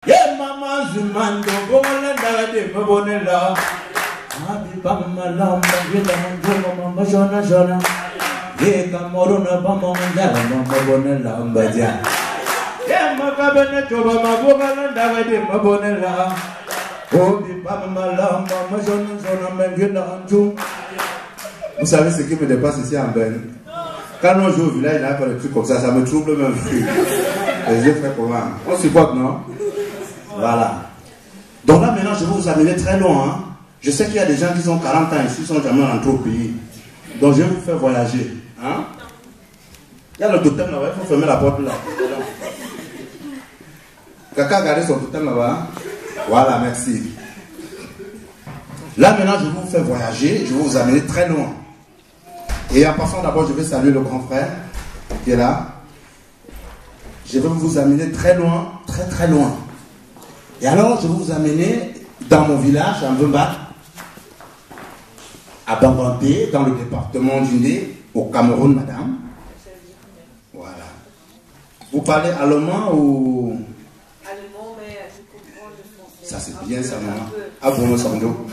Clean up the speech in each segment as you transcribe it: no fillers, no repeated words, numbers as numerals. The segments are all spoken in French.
Yeah, mama zumando bola dade mabonela. Abi bamma lamba yela manjoma mama jona jona. Ye kamorona bamma ndala mama bonela mbaja. Yeah, makabene toba mabola dade mabonela. Obi bamma lamba mama jona jona mengena anjum. Vous savez ce qui me dépasse ici en Ben? Quand on joue au village, il y a pas de trucs comme ça me trouble même. Les yeux fait comment? On supporte, non? Voilà. Donc là maintenant, je vais vous amener très loin. Hein. Je sais qu'il y a des gens qui ont 40 ans ici, qui sont jamais rentrés au pays. Donc je vais vous faire voyager. Hein? Il y a le totem là-bas, il faut fermer la porte là. Quelqu'un a gardé son totem là-bas? Voilà, merci. Là maintenant, je vais vous faire voyager, je vais vous amener très loin. Et en passant d'abord, je vais saluer le grand frère qui est là. Je vais vous amener très loin, très très loin. Et alors, je vais vous amener dans mon village, à Mvemba, à Bambanté, dans le département du Ndé, au Cameroun, madame. Voilà. Vous parlez allemand ou... Allemand, mais je comprends le français. Ça c'est bien ça, maman. Ah bon, Sando.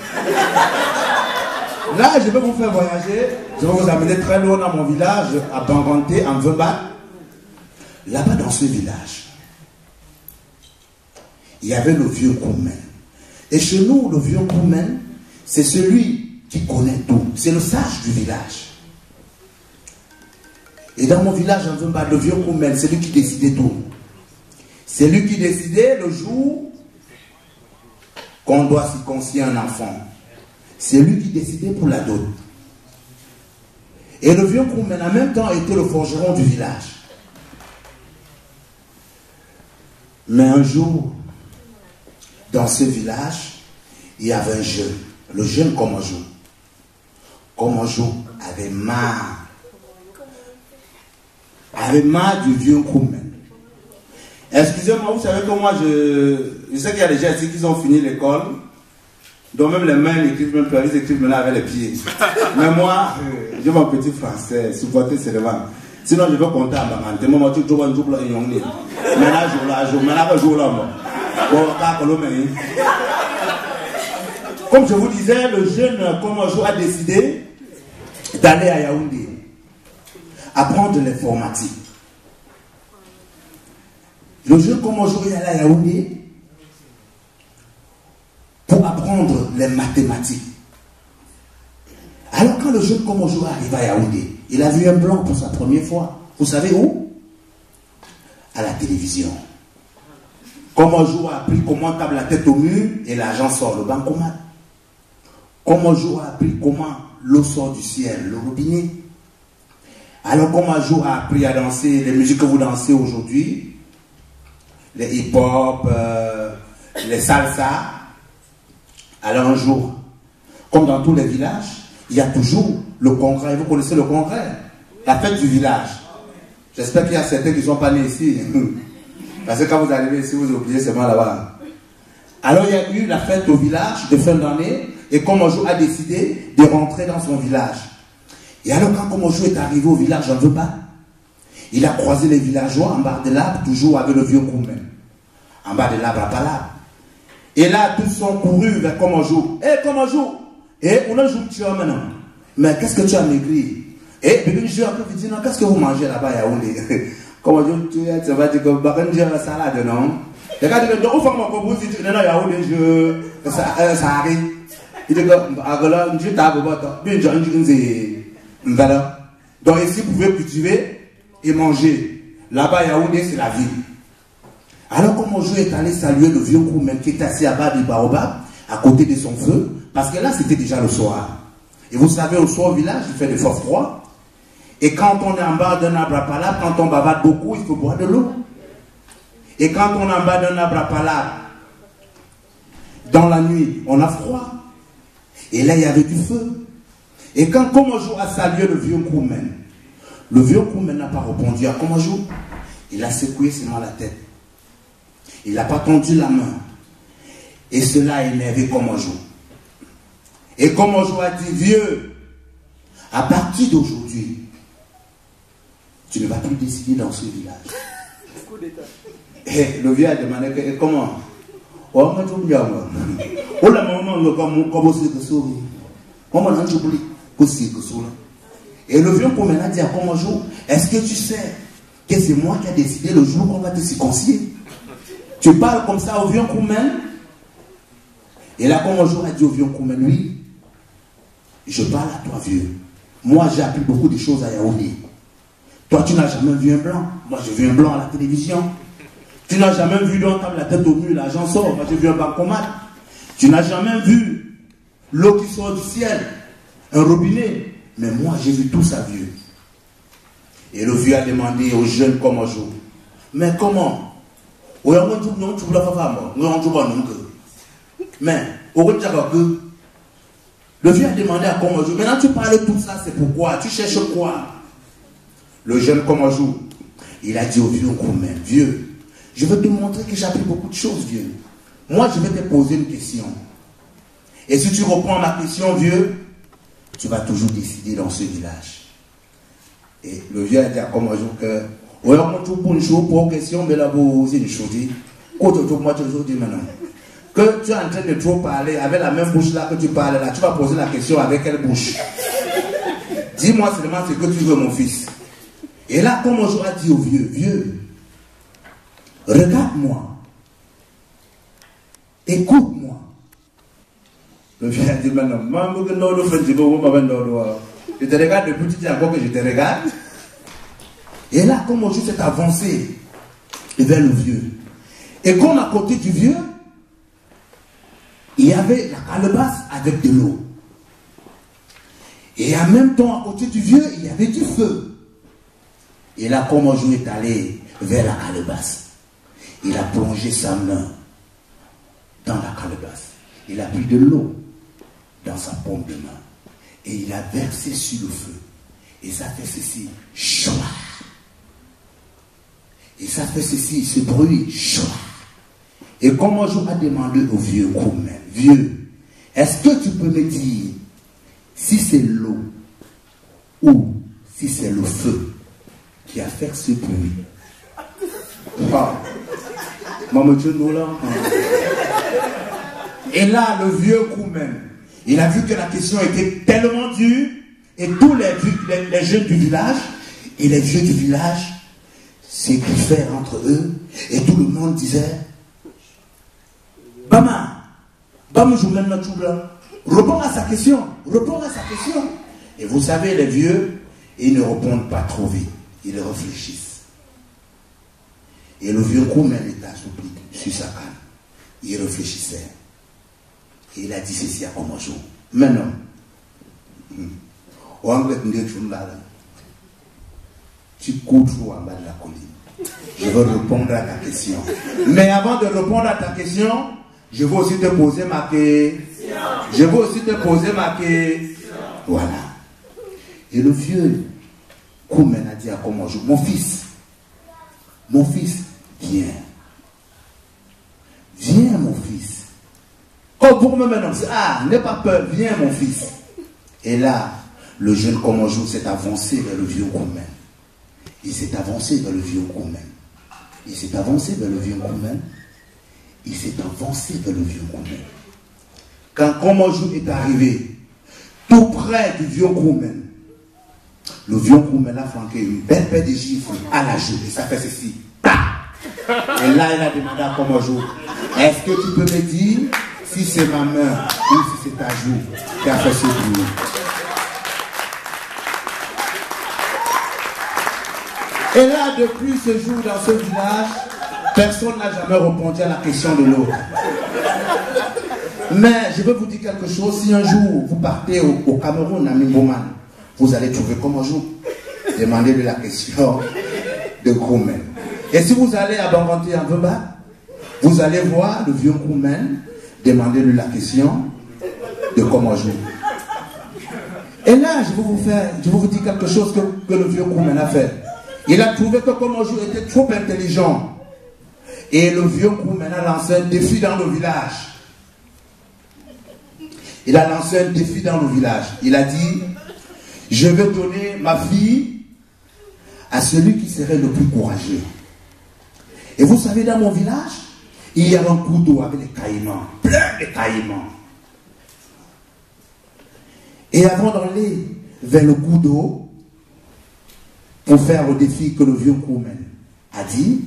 Là, je vais vous faire voyager. Je vais vous amener très loin dans mon village, à Bambanté, en Mvemba. Là-bas, dans ce village, il y avait le vieux Koumen. Et chez nous, le vieux Koumen, c'est celui qui connaît tout. C'est le sage du village. Et dans mon village, en Mvemba, le vieux Koumen, c'est lui qui décidait tout. C'est lui qui décidait le jour qu'on doit circoncire un enfant. C'est lui qui décidait pour la dot. Et le vieux Koumen, en même temps, était le forgeron du village. Mais un jour, dans ce village, il y avait un jeune, le jeune Komojou. Komojou avait marre du vieux Koumen. Excusez-moi, vous savez que moi, je sais qu'il y a des gens ici qui ont fini l'école, dont même les mains n'écrivent même plus, ils écrivent maintenant avec les pieds. Mais moi, j'ai mon petit français, supporter seulement. Sinon, je veux compter à ma maman. Tu joues un jour là, comme je vous disais, le jeune Komojou a décidé d'aller à Yaoundé, apprendre l'informatique. Le jeune Komojou est allé à Yaoundé pour apprendre les mathématiques. Alors quand le jeune Komojou arrive à Yaoundé, il a vu un blanc pour sa première fois. Vous savez où? À la télévision. Komojou a appris comment taper la tête au mur et l'argent sort, le bancomat. Komojou a appris comment l'eau sort du ciel, le robinet. Alors Komojou a appris à danser les musiques que vous dansez aujourd'hui, les hip-hop, les salsa. Alors un jour, comme dans tous les villages, il y a toujours le congrès. Vous connaissez le congrès? La fête du village. J'espère qu'il y a certains qui ne sont pas nés ici. Parce que quand vous arrivez ici, vous oubliez seulement là-bas. Alors il y a eu la fête au village de fin d'année. Et Komojou a décidé de rentrer dans son village. Et alors quand Komojou est arrivé au village, j'en veux pas. Il a croisé les villageois en bas de l'arbre, toujours avec le vieux Koumen. En bas de l'arbre à Palab. Et là, tous sont courus vers Komojou. Hé Komojou! Et on a joué maintenant. Mais qu'est-ce que tu as maigri? Et puis je lui dis, non, qu'est-ce que vous mangez là-bas, Yaoundé? Komojou, tu vas dire que tu as la salade, non? Les gars disent, où faut qu'on vous dise, non, Yaoundé, ça arrive. Il dit que, je donc ici, vous pouvez cultiver et manger. Là-bas, Yaoundé, c'est la ville. Alors, Komojou est allé saluer le vieux Koumen qui est assis à bas du baobab, à côté de son feu. Parce que là, c'était déjà le soir. Et vous savez, au soir au village, il fait de fort froid. Et quand on est en bas d'un arbre à Palab, quand on bavarde beaucoup, il faut boire de l'eau. Et quand on est en bas d'un arbre à Palab, dans la nuit, on a froid. Et là, il y avait du feu. Et quand Komojou a salué le vieux Koumen n'a pas répondu à Komojou. Il a secoué seulement la tête. Il n'a pas tendu la main. Et cela a énervé Komojou. Et Komojou a dit, vieux, à partir d'aujourd'hui, tu ne vas plus décider dans ce village. Et le vieux a demandé, comment? Oh, moi, je bien. Oh, la maman, comme c'est que ça. Oh, moi, je voulais que c'est que ça. Et le vieux Koumen a dit à Komojo, est-ce que tu sais que c'est moi qui ai décidé le jour qu'on va te circoncire? Tu parles comme ça au vieux Koumen? Et là, Komojo a dit au vieux Koumen, oui, je parle à toi, vieux. Moi, j'ai appris beaucoup de choses à Yaoundé. Toi, tu n'as jamais vu un blanc. Moi, j'ai vu un blanc à la télévision. Tu n'as jamais vu l'on tape la tête au mur, l'argent sort. Moi, j'ai vu un bancomat. Tu n'as jamais vu l'eau qui sort du ciel, un robinet. Mais moi, j'ai vu tout ça, vieux. Et le vieux a demandé aux jeunes Komojo, mais comment? Mais, le vieux a demandé à Komojo, maintenant tu parles de tout ça, c'est pourquoi? Tu cherches quoi? Le jeune Komojo, il a dit au vieux Koumen, vieux, je vais te montrer que j'ai appris beaucoup de choses, vieux. Moi, je vais te poser une question. Et si tu reprends ma question, vieux, tu vas toujours décider dans ce village. Et le vieux a dit à Komojo que, ouais, on trouve pour une chose, pour une question, mais là, vous, c'est une chose. Moi, je dis maintenant. Que tu es en train de trop parler avec la même bouche là que tu parles là, tu vas poser la question avec quelle bouche? Dis-moi seulement ce que tu veux, mon fils. Et là, Komojo a dit au vieux, vieux, regarde-moi, écoute-moi. Le vieux a dit maintenant, je te regarde depuis que tu dis encore que je te regarde. Et là, Komojo s'est avancé vers le vieux. Et comme à côté du vieux, il y avait la calebasse avec de l'eau. Et en même temps, à côté du vieux, il y avait du feu. Et là, Komojo est allé vers la calebasse. Il a plongé sa main dans la calebasse. Il a pris de l'eau dans sa paume de main. Et il a versé sur le feu. Et ça fait ceci. Chouah. Et ça fait ceci, ce bruit. Chouah. Et Komojo a demandé au vieux Koumen, vieux, est-ce que tu peux me dire si c'est l'eau ou si c'est le feu qui a fait ce bruit? Et là, le vieux Koumen, il a vu que la question était tellement dure, et tous les jeunes du village et les vieux du village s'écrivaient entre eux, et tout le monde disait, Bama, Bama joue maintenant tout blanc. Réponds à sa question. Réponds à sa question. Et vous savez, les vieux, ils ne répondent pas trop vite. Ils réfléchissent. Et le vieux Koumen était assoupli sur sa canne. Il réfléchissait. Et il a dit ceci à Komojo. Maintenant, tu cours trop en bas de la colline. Je veux répondre à ta question. Mais avant de répondre à ta question, je veux aussi te poser ma question. Je veux aussi te poser ma question. Voilà. Et le vieux Koumen a dit à Komojo, mon fils, viens. Viens, mon fils. Oh, pour me maintenant, n'aie pas peur, viens, mon fils. Et là, le jeune Komojo s'est avancé vers le vieux Koumen. Il s'est avancé vers le vieux Koumen. Il s'est avancé vers le vieux Koumen. Il s'est avancé vers le vieux Koumen. Quand Komojo est arrivé, tout près du vieux Koumen, le vieux Koumen a flanqué une belle paire de gifles à la joue. Et ça fait ceci. Et là, il a demandé à Komojo, est-ce que tu peux me dire si c'est ma main ou si c'est ta joue qui a fait ce bruit? Et là, depuis ce jour, dans ce village, personne n'a jamais répondu à la question de l'autre. Mais je veux vous dire quelque chose. Si un jour vous partez au Cameroun, à Mimboman, vous allez trouver Komojo. Demandez-lui la question de Koumen. Et si vous allez à Banganté en Veba, vous allez voir le vieux Koumen. Demandez-lui la question de Komojo. Et là, je vais vous dire quelque chose que le vieux Koumen a fait. Il a trouvé que Komojo était trop intelligent. Et le vieux Koumen a lancé un défi dans le village. Il a lancé un défi dans le village. Il a dit, je vais donner ma fille à celui qui serait le plus courageux. Et vous savez, dans mon village, il y avait un cours d'eau avec des caïmans, plein de caïmans. Et avant d'aller vers le cours d'eau, pour faire le défi que le vieux crewman a dit,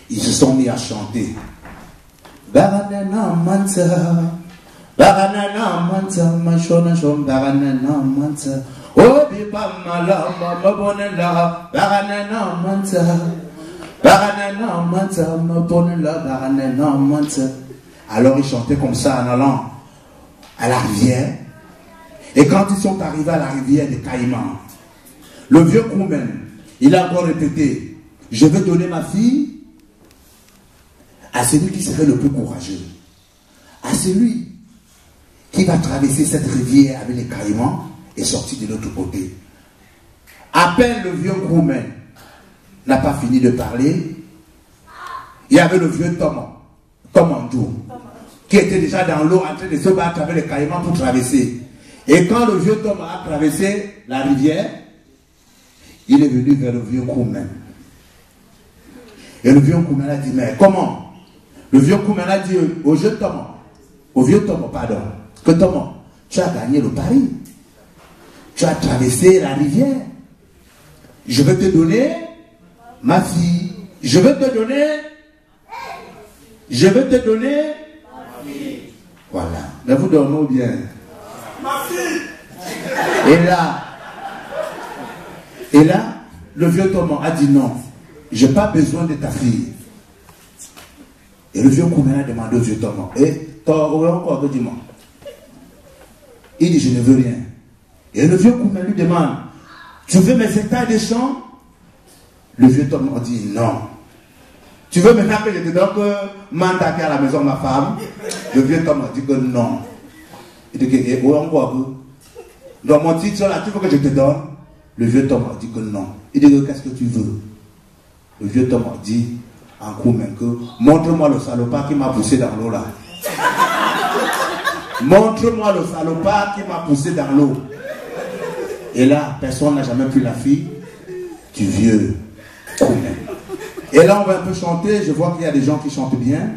ils se sont mis à chanter. Baranana manta, baranana manta, machona chom, baranana manta. Oh biba malama, mabonela, baranana manta, baranana manta, mabonela, baranana manta. Alors ils chantaient comme ça en allant à la rivière. Et quand ils sont arrivés à la rivière des Caïmans, le vieux crewman, il a encore répété, je vais donner ma fille à celui qui serait le plus courageux, à celui qui va traverser cette rivière avec les Caïmans et sortir de l'autre côté. À peine le vieux crewman n'a pas fini de parler, il y avait le vieux Tom Andrew, qui était déjà dans l'eau en train de se battre avec les Caïmans pour traverser. Et quand le vieux Tom a traversé la rivière, il est venu vers le vieux crewman. Et le vieux crewman a dit, mais comment? Le vieux crewman a dit au vieux Tom, pardon, que Tom, tu as gagné le pari. Tu as traversé la rivière. Je vais te donner ma fille. Je vais te donner ma fille. Voilà. Mais vous dormez bien. Ma fille. Et là, le vieux Thomas a dit non, je n'ai pas besoin de ta fille. Et le vieux Koumena a demandé au vieux Thomas, encore dis-moi. Il dit, je ne veux rien. Et le vieux Koumena lui demande, tu veux mes hectares de champs? Le vieux Thomas dit non. Tu veux maintenant que je te donne mandater à la maison ma femme? Le vieux Thomas dit que non. Il dit, encore dans mon titre là, tu veux que je te donne? Le vieux Thomas dit que non. Il dit, qu'est-ce que tu veux? Le vieux Thomas dit en Koumen que montre-moi le salopard qui m'a poussé dans l'eau là. Montre-moi le salopard qui m'a poussé dans l'eau. Et là, personne n'a jamais pris la fille du vieux Koumen. Et là, on va un peu chanter. Je vois qu'il y a des gens qui chantent bien.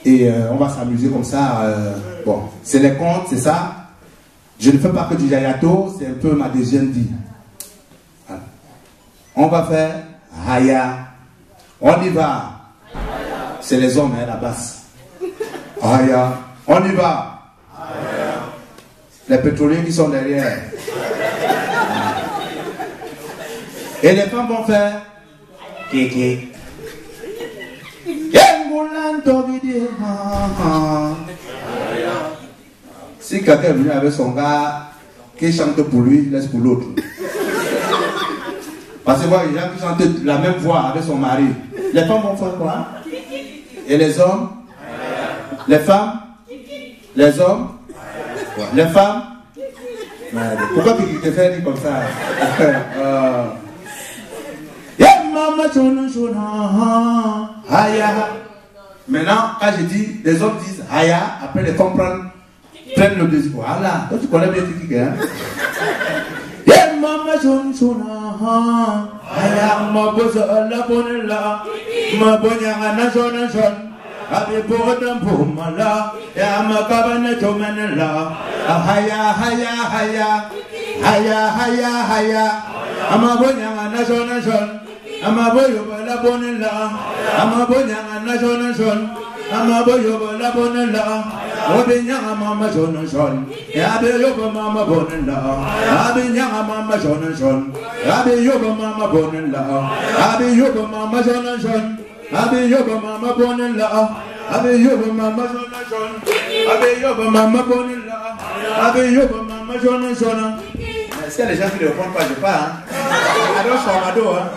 Et on va s'amuser comme ça. Bon, c'est les contes, c'est ça. Je ne fais pas que du yayato, c'est un peu ma deuxième vie. Voilà. On va faire Haya. On y va. C'est les hommes, hein, la basse. Haya. On y va. Haya. Les pétroliers qui sont derrière. Et les femmes vont faire Kiki. Si quelqu'un est venu avec son gars qui chante pour lui, il laisse pour l'autre. Parce que les gens qui chantent la même voix avec son mari, les femmes vont faire quoi? Et les hommes? Les femmes? Les hommes? Les femmes? Pourquoi tu te fais dire comme ça? Maintenant, quand je dis, les hommes disent Haya, après les femmes prennent le désir. Voilà, toi tu connais bien Kiki, hein? Mama shuna Haya, ma bosa la bonella, ma bonya na shona shon, abi bodam bumala, ya ma kabana chomanella, Haya, Haya, Haya, Haya, Haya, Haya, ama bonya na shona shon. Ama boyo la bonella, ama bonya na shona shon, ama boyo la bonella, obinya mama shona shon, ya be yo mama bonella, abinya mama shona shon, abi yo mama bonella, abi yo mama shona shon, abi yo mama bonella, abi yo mama shona shon, abi yo mama bonella, abi yo mama shona shon. Est-ce que les gens qui ne répondent pas, je pars, hein? Alors, Swamado, hein?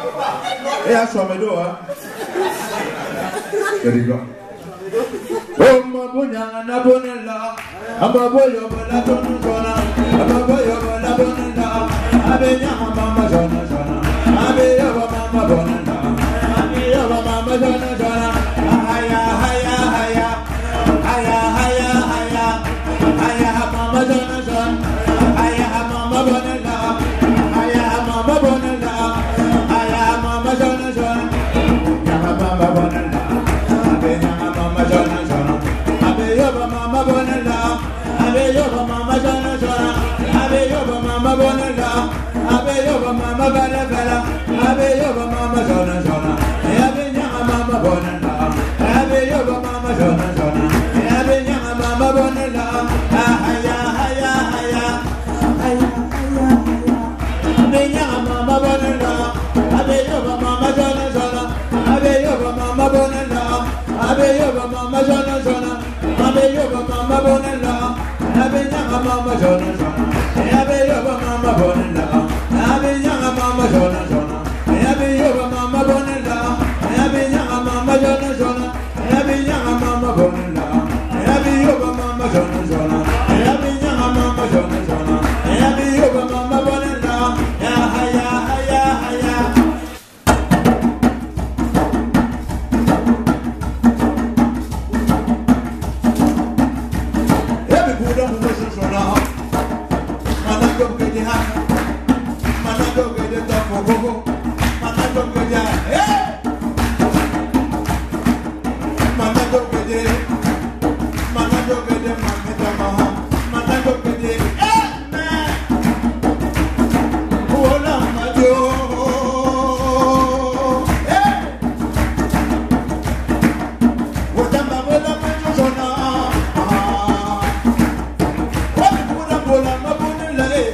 Et à Swamado, hein? Je rigole. Oh, ma bonya, na bonella, ama boyo, la bonella, ama boyo, la bonella, abenya, mama, jona, jona, abeya, mama, bonella, abeya, mama, jona, jona, haya, haya, haya, haya, haya, haya, haya, mama, jona, jona, haya, mama, bonella. mama bala bala, abe yoba mama jona jona, abe nyama mama bonela, abe yoba mama jona jona, abe nyama mama bonela, haya haya haya, haya haya haya, abe nyama mama bonela, abe yoba mama jona jona, abe yoba mama bonela, abe yoba mama jona jona, abe yoba mama bonela, abe nyama mama jona jona, abe yoba mama bonela. Abe nyanga mama jona jona, abe yoba mama bonela, abe nyanga mama jona jona, abe nyanga mama bonela, abe yoba mama jona jona, abe nyanga mama jona jona, abe yoba mama bonela, ya haya haya haya. Abe buda buda jona, mana ko kedi ha. Go get it up for go. Mama go get it. Hey! Mama go get it. Mama go get it. Mama go get it. Hey! Oh, la majo. Hey! What am I gonna do? Jona. What am I gonna do?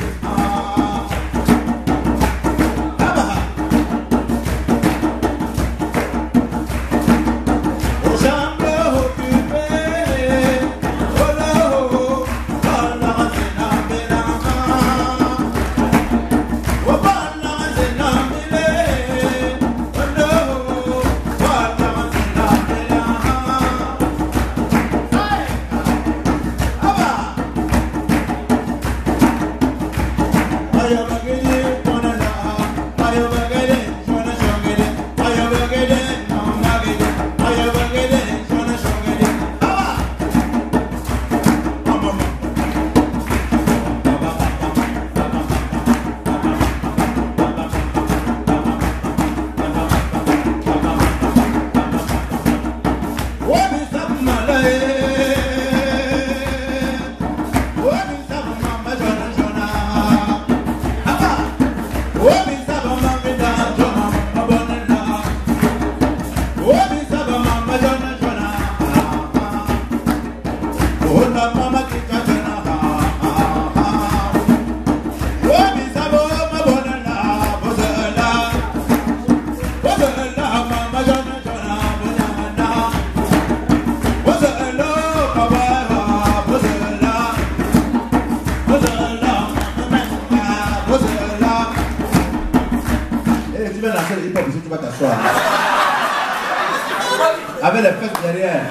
Avec les fesses derrière.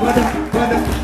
What up?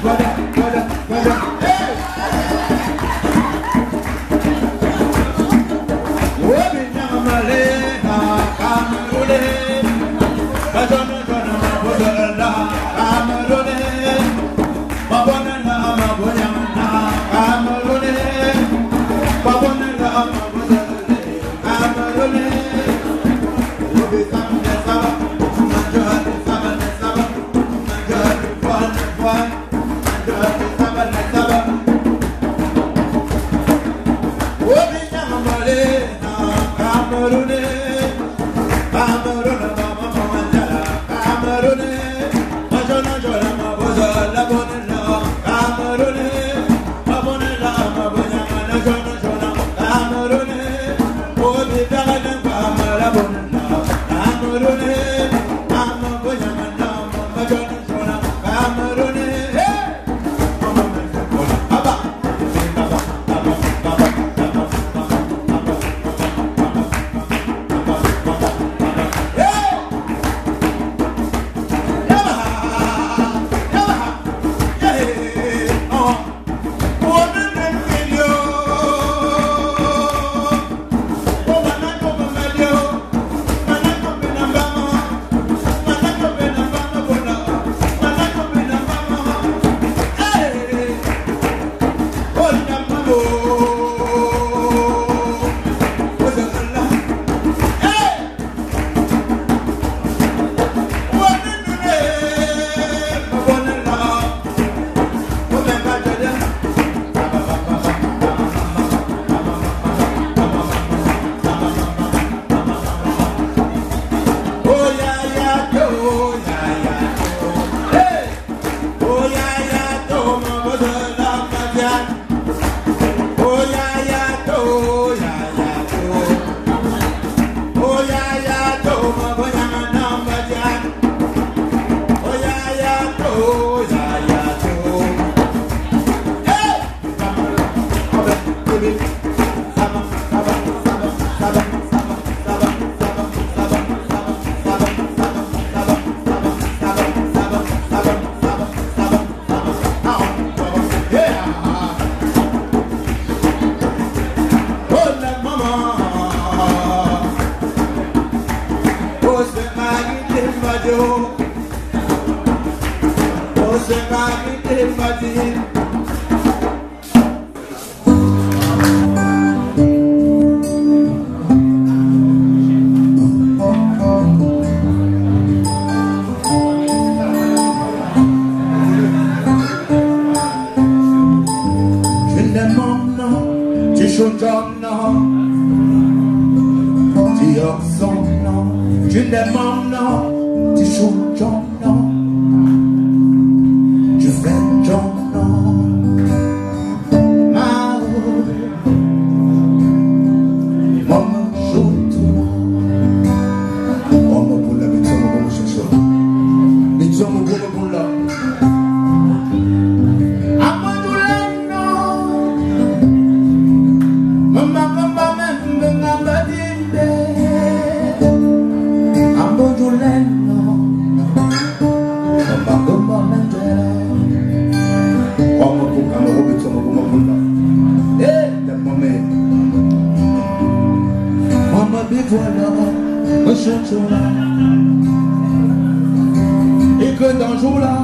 Et que dans jour-là,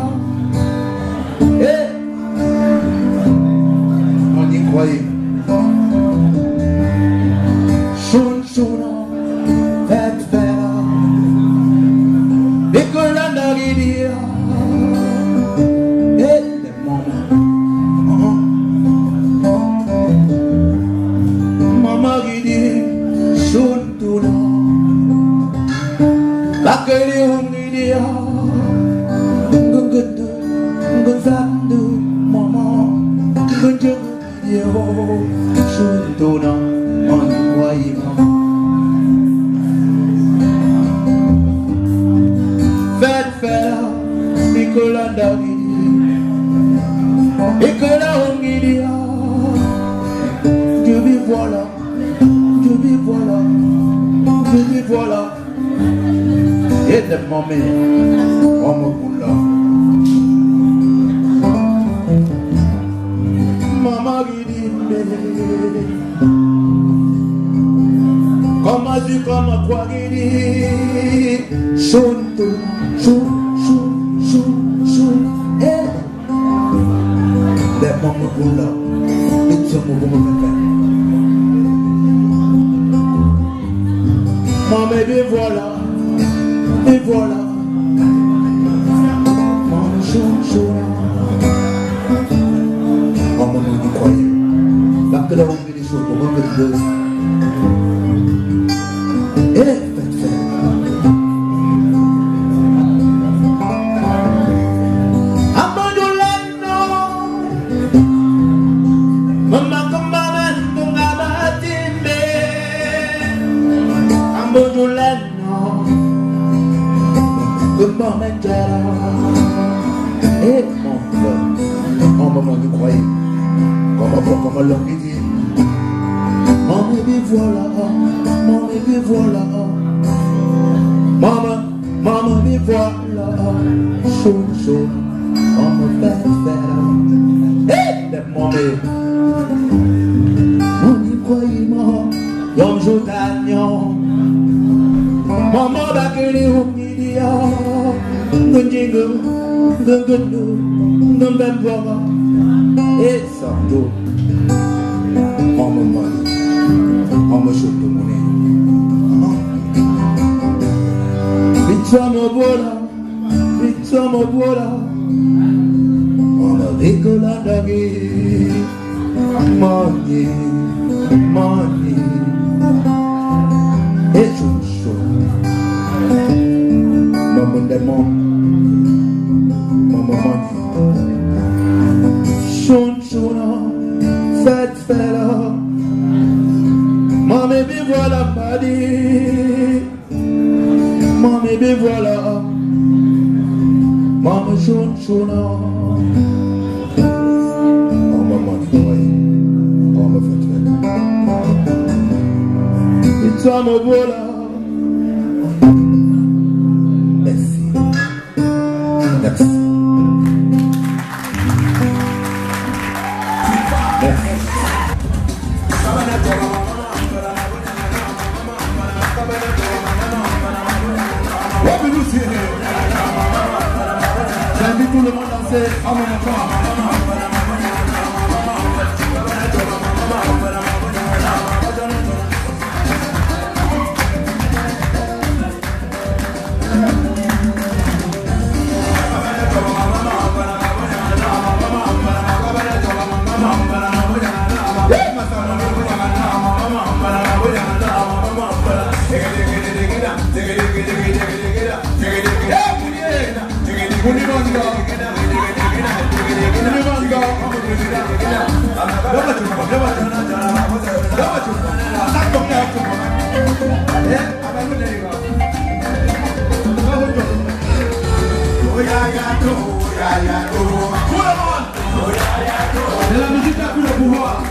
on y croyait. Et que la narine, maman qui dit, bakali umnidia gugudu guzandu mama guju yo shunduna manwaima fera nikolanda Nicola umnidia je vis voilà et de moment, on me coule. Maman dit, comment quoi dit, chou, et de maman coule. Et tu me maman, et voilà. Et voilà, mon chou, oh mon Dieu, croyez, parce que là on fait des choses pour moi que je et faites abandonnez-nous, maman comme maman, nous n'avons abandonnez-nous. Maman et mon maman nous croyait comment l'homme dit maman me voilà maman me voilà chaud on me fait et on y croyait maman y'en joue gagnant maman bakeli umnidia gunjingu gungundu gumbembwa et santo on me money on me shoot the money bitamo bola on me ricolanda money et chouchou maman de maman chouchouna fête fella maman me voilà maman me voilà Mama shun shuna. Oh mama ni boy. Oh ma fête. It's a ma bola. Merci. Merci. J'invite tout le monde à danser en même temps. C'est la musique qui a pris le pouvoir.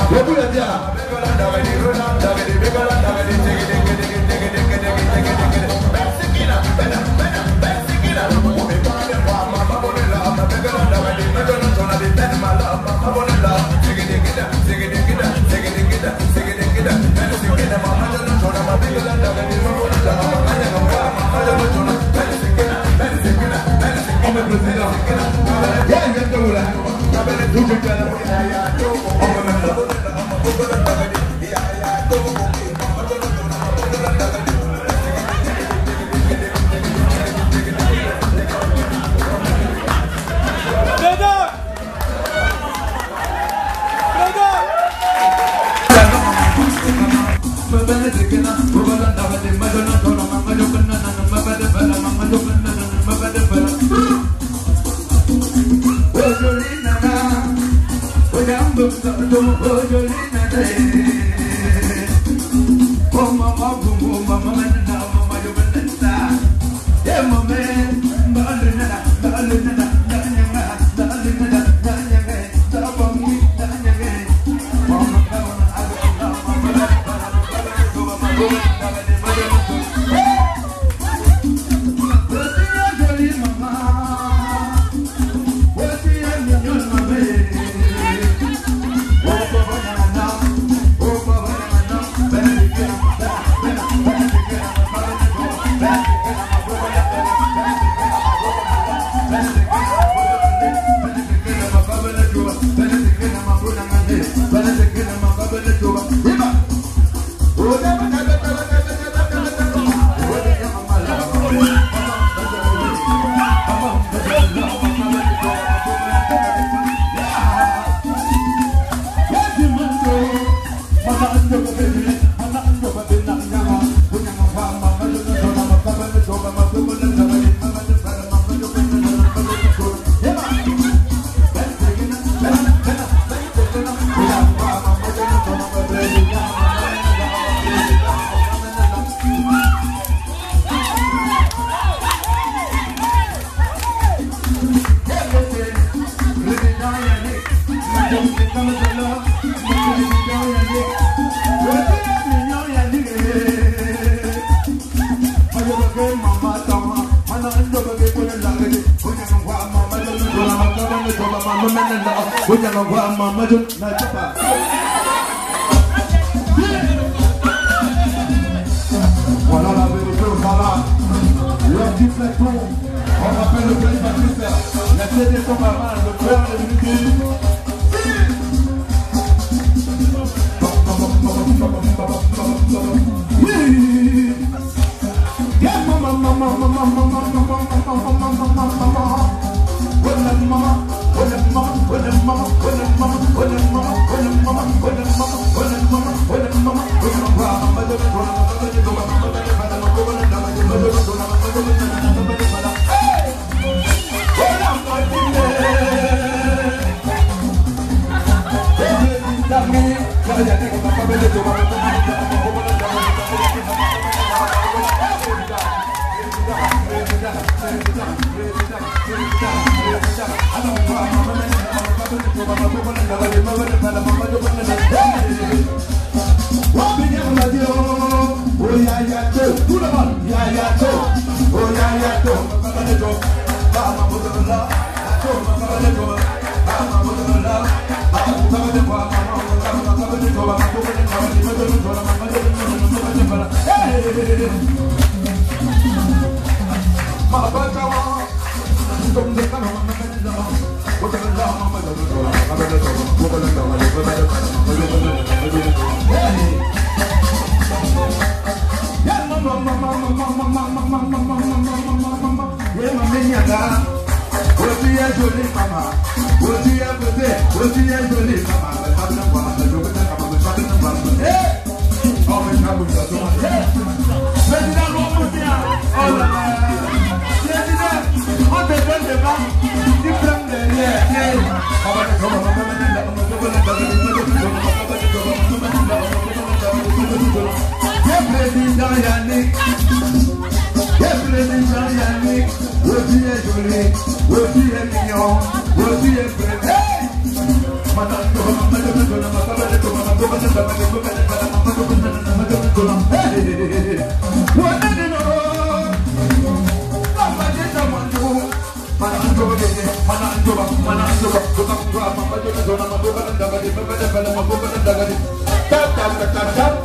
What would I do? Voilà la vérité au salade. L'heure du fléton. On rappelle le pays Patrice. La CD sont pas mal. Le frère est venu. Oui. Yeah, mama, mama, mama, mama, mama, mama, mama, mama. Ta